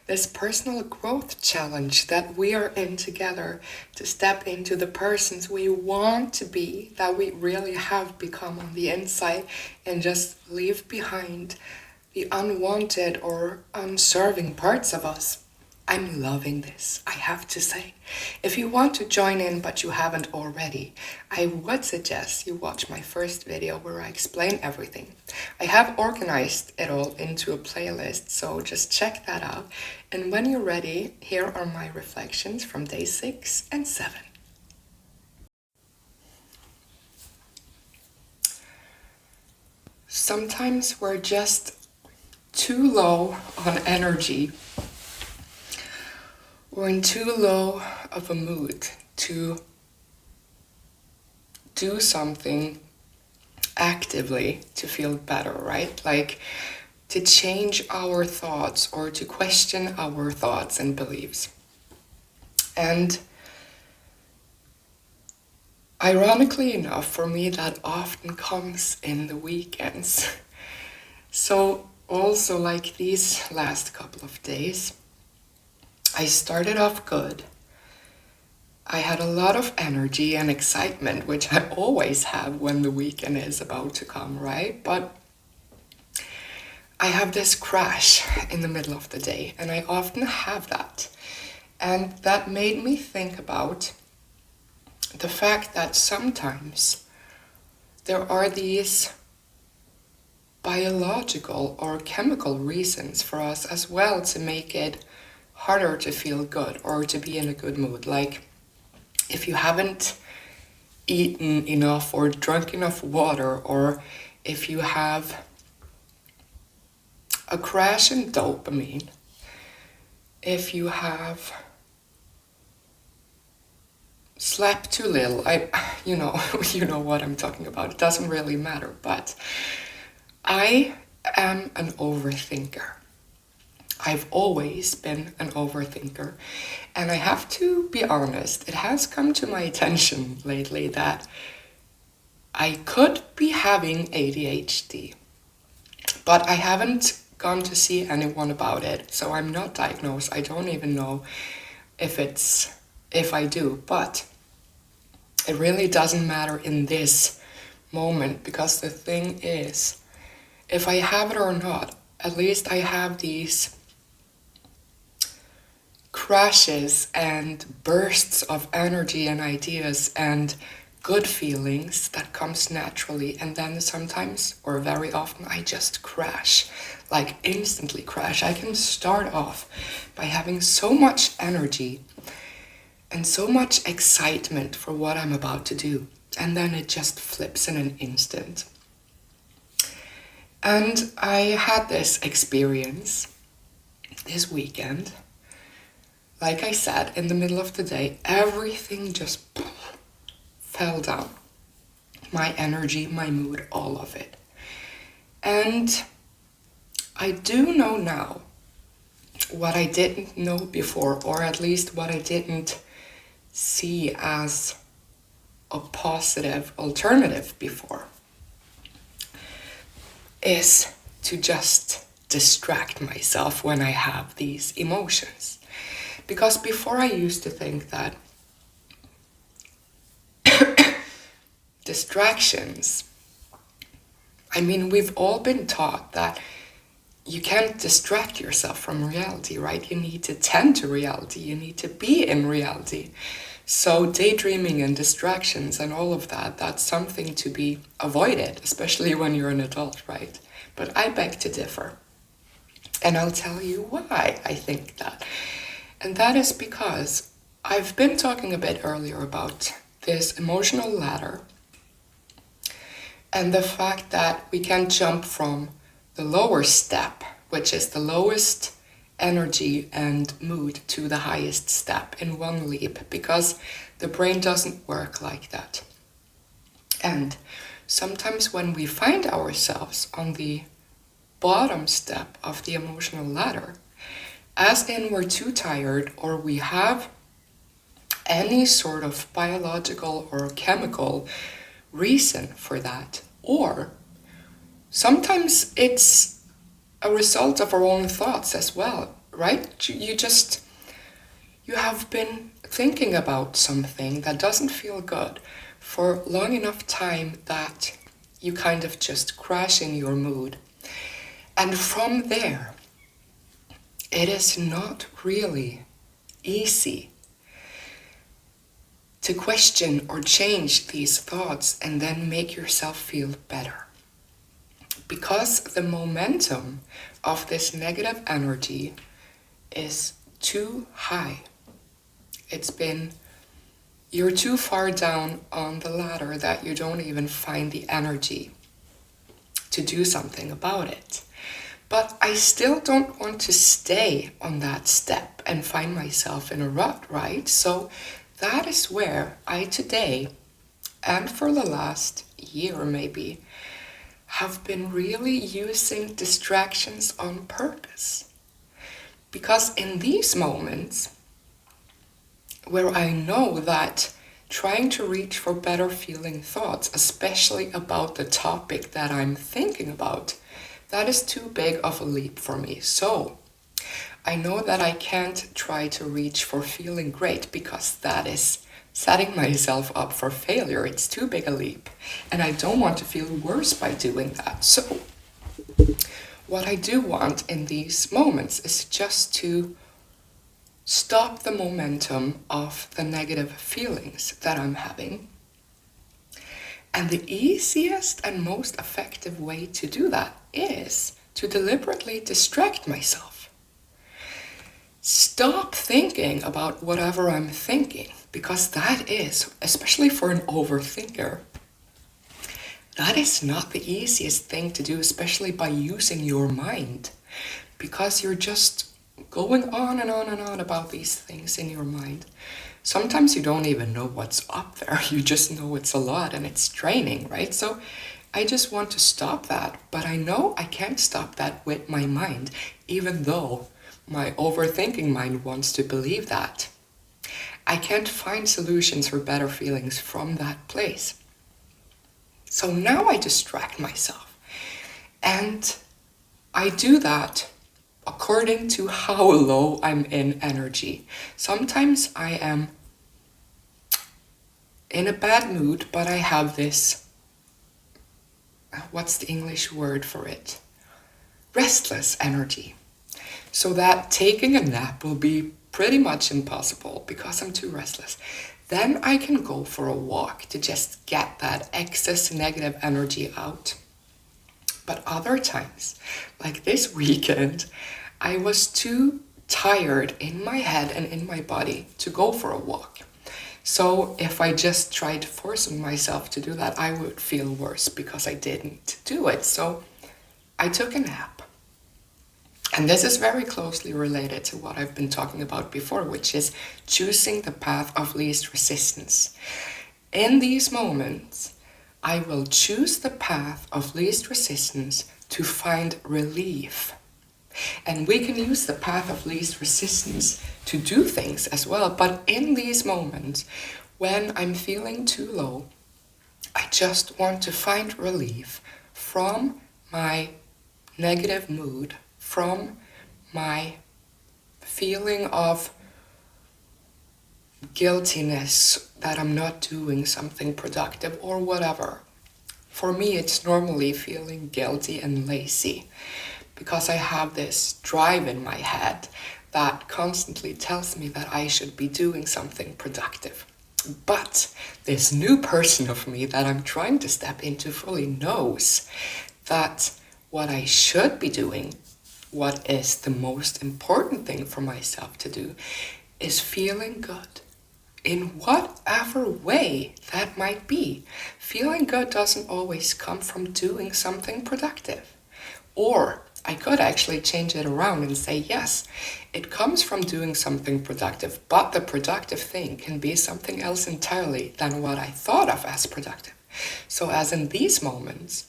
this personal growth challenge that we are in together to step into the persons we want to be, that we really have become on the inside, and just leave behind the unwanted or unserving parts of us. I'm loving this, I have to say. If you want to join in but you haven't already, I would suggest you watch my first video where I explain everything. I have organized it all into a playlist, so just check that out. And when you're ready, here are my reflections from day 6 and 7. Sometimes we're just too low on energy. We're in too low of a mood to do something actively to feel better, right? Like to change our thoughts or to question our thoughts and beliefs. And ironically enough, for me, that often comes in the weekends. So also like these last couple of days, I started off good. I had a lot of energy and excitement, which I always have when the weekend is about to come, right? But I have this crash in the middle of the day, and I often have that. And that made me think about the fact that sometimes there are these biological or chemical reasons for us as well to make it harder to feel good or to be in a good mood. Like if you haven't eaten enough or drunk enough water, or if you have a crash in dopamine, if you have slept too little, you know what I'm talking about. It doesn't really matter, but I am an overthinker. I've always been an overthinker, and I have to be honest, it has come to my attention lately that I could be having ADHD, but I haven't gone to see anyone about it, so I'm not diagnosed. I don't even know if I do, but it really doesn't matter in this moment, because the thing is, if I have it or not, at least I have these crashes and bursts of energy and ideas and good feelings that comes naturally, and then sometimes or very often I just crash, like instantly crash. I can start off by having so much energy and so much excitement for what I'm about to do, and then it just flips in an instant. And I had this experience this weekend. Like I said, in the middle of the day, everything just fell down. My energy, my mood, all of it. And I do know now what I didn't know before, or at least what I didn't see as a positive alternative before, is to just distract myself when I have these emotions. Because before I used to think that distractions, we've all been taught that you can't distract yourself from reality, right? You need to tend to reality, you need to be in reality. So daydreaming and distractions and all of that, that's something to be avoided, especially when you're an adult, right? But I beg to differ. And I'll tell you why I think that. And that is because I've been talking a bit earlier about this emotional ladder and the fact that we can jump from the lower step, which is the lowest energy and mood, to the highest step in one leap, because the brain doesn't work like that. And sometimes when we find ourselves on the bottom step of the emotional ladder, as in we're too tired, or we have any sort of biological or chemical reason for that, or sometimes it's a result of our own thoughts as well, right? You have been thinking about something that doesn't feel good for long enough time that you kind of just crash in your mood. And from there, it is not really easy to question or change these thoughts and then make yourself feel better. Because the momentum of this negative energy is too high. You're too far down on the ladder that you don't even find the energy to do something about it. But I still don't want to stay on that step and find myself in a rut, right? So that is where I today, and for the last year maybe, have been really using distractions on purpose. Because in these moments, where I know that trying to reach for better feeling thoughts, especially about the topic that I'm thinking about, that is too big of a leap for me. So I know that I can't try to reach for feeling great because that is setting myself up for failure. It's too big a leap. And I don't want to feel worse by doing that. So what I do want in these moments is just to stop the momentum of the negative feelings that I'm having. And the easiest and most effective way to do that is to deliberately distract myself. Stop thinking about whatever I'm thinking, because that is, especially for an overthinker, that is not the easiest thing to do, especially by using your mind, because you're just going on and on and on about these things in your mind. Sometimes you don't even know what's up there. You just know it's a lot and it's draining, right? So I just want to stop that. But I know I can't stop that with my mind, even though my overthinking mind wants to believe that. I can't find solutions for better feelings from that place. So now I distract myself. And I do that according to how low I'm in energy. Sometimes I am in a bad mood, but I have this, what's the English word for it? Restless energy. So that taking a nap will be pretty much impossible because I'm too restless. Then I can go for a walk to just get that excess negative energy out. But other times, like this weekend, I was too tired in my head and in my body to go for a walk. So if I just tried forcing myself to do that, I would feel worse because I didn't do it. So I took a nap. And this is very closely related to what I've been talking about before, which is choosing the path of least resistance. In these moments, I will choose the path of least resistance to find relief. And we can use the path of least resistance to do things as well. But in these moments, when I'm feeling too low, I just want to find relief from my negative mood, from my feeling of guiltiness that I'm not doing something productive or whatever. For me, it's normally feeling guilty and lazy because I have this drive in my head that constantly tells me that I should be doing something productive. But this new person of me that I'm trying to step into fully knows that what I should be doing, what is the most important thing for myself to do, is feeling good. In whatever way that might be. Feeling good doesn't always come from doing something productive. Or I could actually change it around and say, yes, it comes from doing something productive, but the productive thing can be something else entirely than what I thought of as productive. So as in these moments,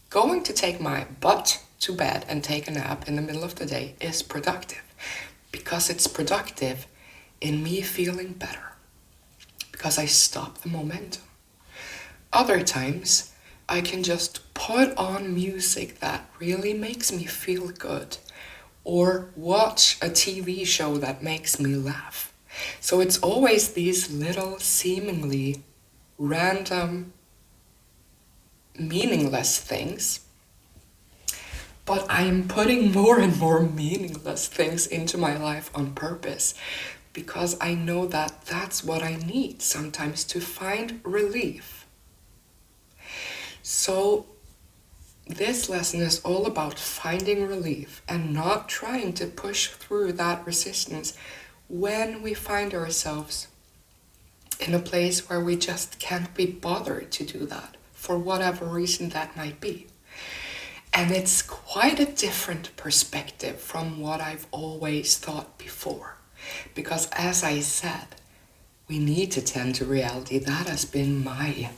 going to take my butt to bed and take a nap in the middle of the day is productive because it's productive in me feeling better because I stop the momentum. Other times, I can just put on music that really makes me feel good or watch a TV show that makes me laugh. So it's always these little seemingly random, meaningless things. But I'm putting more and more meaningless things into my life on purpose because I know that that's what I need sometimes to find relief. So this lesson is all about finding relief and not trying to push through that resistance when we find ourselves in a place where we just can't be bothered to do that for whatever reason that might be. And it's quite a different perspective from what I've always thought before. Because as I said, we need to tend to reality. That has been my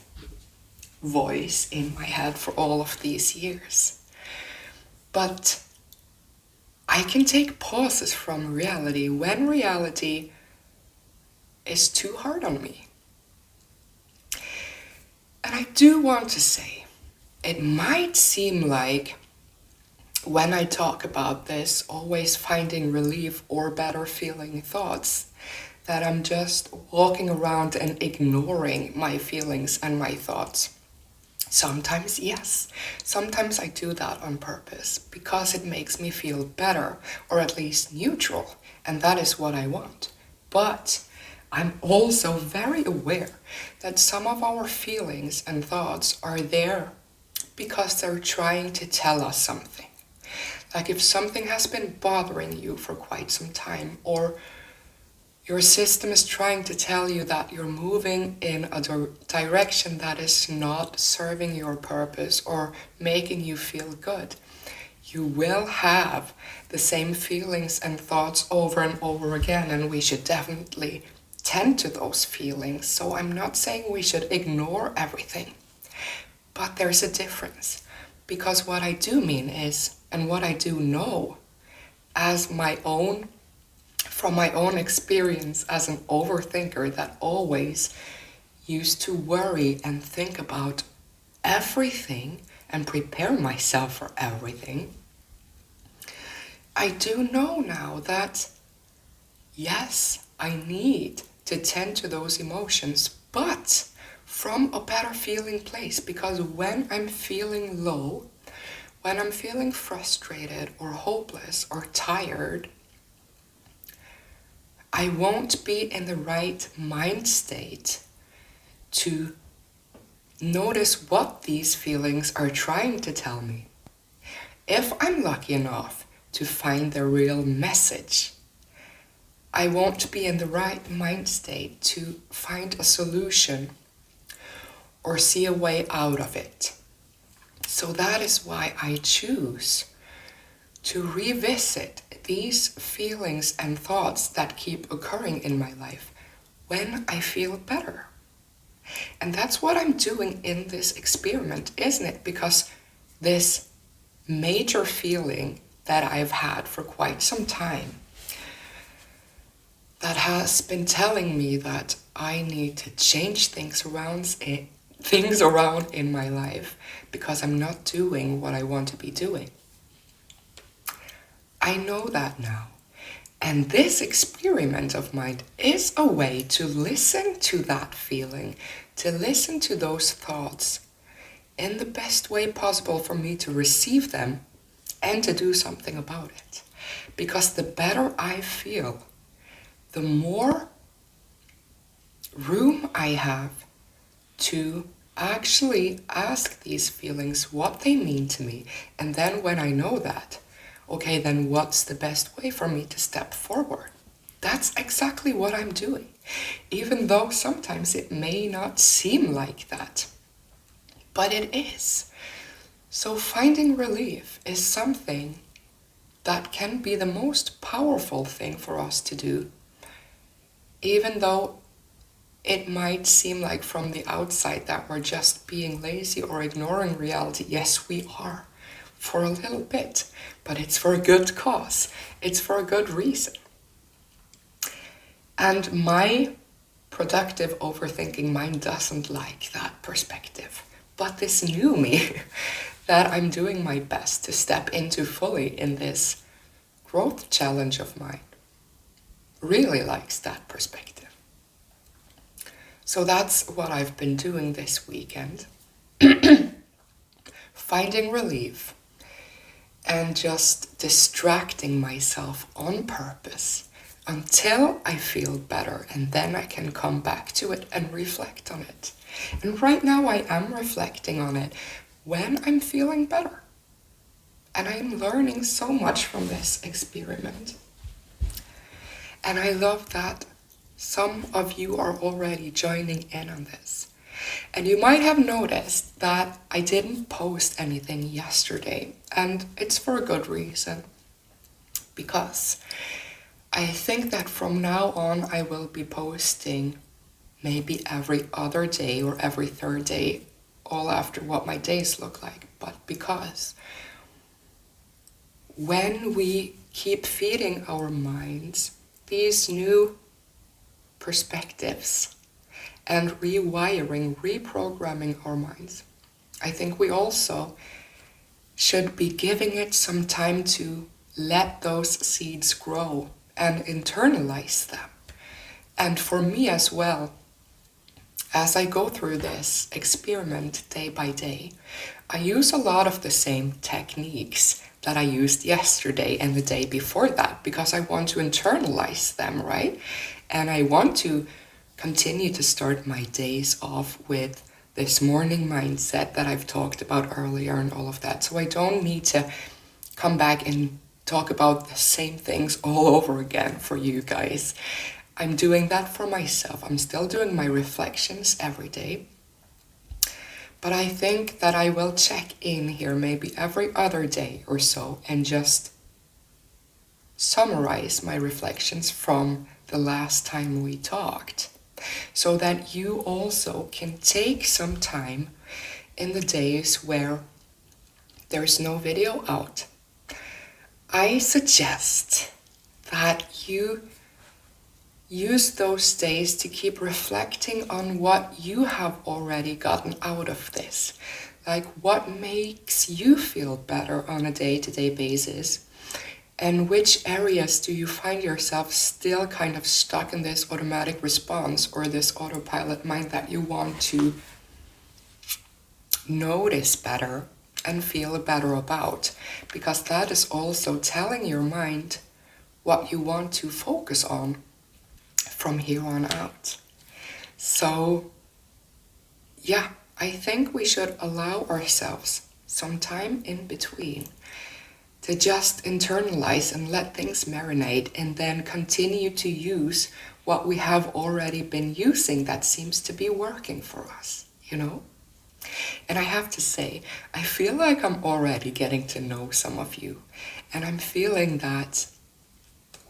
voice in my head for all of these years. But I can take pauses from reality when reality is too hard on me. And I do want to say, it might seem like when I talk about this, always finding relief or better feeling thoughts, that I'm just walking around and ignoring my feelings and my thoughts. Sometimes, yes. Sometimes I do that on purpose because it makes me feel better or at least neutral, and that is what I want. But I'm also very aware that some of our feelings and thoughts are there because they're trying to tell us something. Like if something has been bothering you for quite some time, or your system is trying to tell you that you're moving in a direction that is not serving your purpose or making you feel good, you will have the same feelings and thoughts over and over again, and we should definitely tend to those feelings. So I'm not saying we should ignore everything, but there's a difference, because what I do mean is, and what I do know as from my own experience as an overthinker that always used to worry and think about everything and prepare myself for everything, I do know now that yes, I need to tend to those emotions, but from a better feeling place, because when I'm feeling low, when I'm feeling frustrated or hopeless or tired, I won't be in the right mind state to notice what these feelings are trying to tell me. If I'm lucky enough to find the real message, I won't be in the right mind state to find a solution or see a way out of it. So that is why I choose to revisit these feelings and thoughts that keep occurring in my life when I feel better. And that's what I'm doing in this experiment, isn't it? Because this major feeling that I've had for quite some time, that has been telling me that I need to change things around in my life because I'm not doing what I want to be doing. I know that now. And this experiment of mine is a way to listen to that feeling, to listen to those thoughts in the best way possible for me to receive them and to do something about it. Because the better I feel, the more room I have to actually ask these feelings what they mean to me. And then when I know that, okay, then what's the best way for me to step forward? That's exactly what I'm doing, even though sometimes it may not seem like that, but it is. So finding relief is something that can be the most powerful thing for us to do, even though it might seem like from the outside that we're just being lazy or ignoring reality. Yes, we are, for a little bit, but it's for a good cause. It's for a good reason. And my productive overthinking mind doesn't like that perspective. But this new me that I'm doing my best to step into fully in this growth challenge of mine really likes that perspective. So that's what I've been doing this weekend. Finding relief and just distracting myself on purpose until I feel better, and then I can come back to it and reflect on it. And right now I am reflecting on it when I'm feeling better. And I'm learning so much from this experiment. And I love that some of you are already joining in on this. And you might have noticed that I didn't post anything yesterday, and it's for a good reason. Because I think that from now on I will be posting maybe every other day or every third day, all after what my days look like. But because when we keep feeding our minds these new perspectives and reprogramming our minds, I think we also should be giving it some time to let those seeds grow and internalize them. And for me as well, as I go through this experiment day by day, I use a lot of the same techniques that I used yesterday and the day before that, because I want to internalize them, right? And I want to continue to start my days off with this morning mindset that I've talked about earlier and all of that. So I don't need to come back and talk about the same things all over again for you guys. I'm doing that for myself. I'm still doing my reflections every day. But I think that I will check in here maybe every other day or so and just summarize my reflections from the last time we talked, so that you also can take some time in the days where there's no video out. I suggest that you use those days to keep reflecting on what you have already gotten out of this. Like, what makes you feel better on a day-to-day basis? And which areas do you find yourself still kind of stuck in this automatic response or this autopilot mind that you want to notice better and feel better about? Because that is also telling your mind what you want to focus on from here on out. So, yeah, I think we should allow ourselves some time in between to just internalize and let things marinate, and then continue to use what we have already been using that seems to be working for us, you know? And I have to say, I feel like I'm already getting to know some of you, and I'm feeling that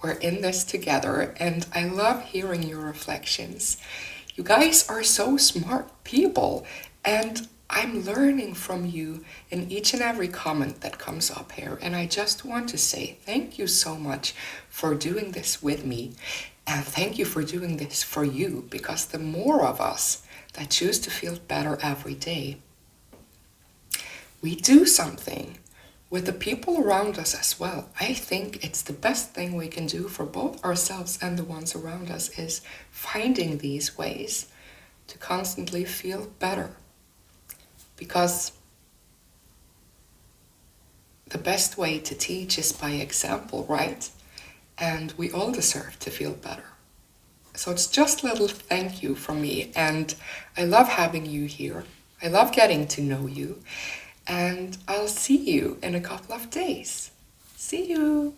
we're in this together, and I love hearing your reflections. You guys are so smart people, and I'm learning from you in each and every comment that comes up here. And I just want to say thank you so much for doing this with me, and thank you for doing this for you, because the more of us that choose to feel better every day, we do something with the people around us as well. I think it's the best thing we can do for both ourselves and the ones around us, is finding these ways to constantly feel better. Because the best way to teach is by example, right? And we all deserve to feel better. So it's just a little thank you from me, and I love having you here. I love getting to know you. And I'll see you in a couple of days. See you!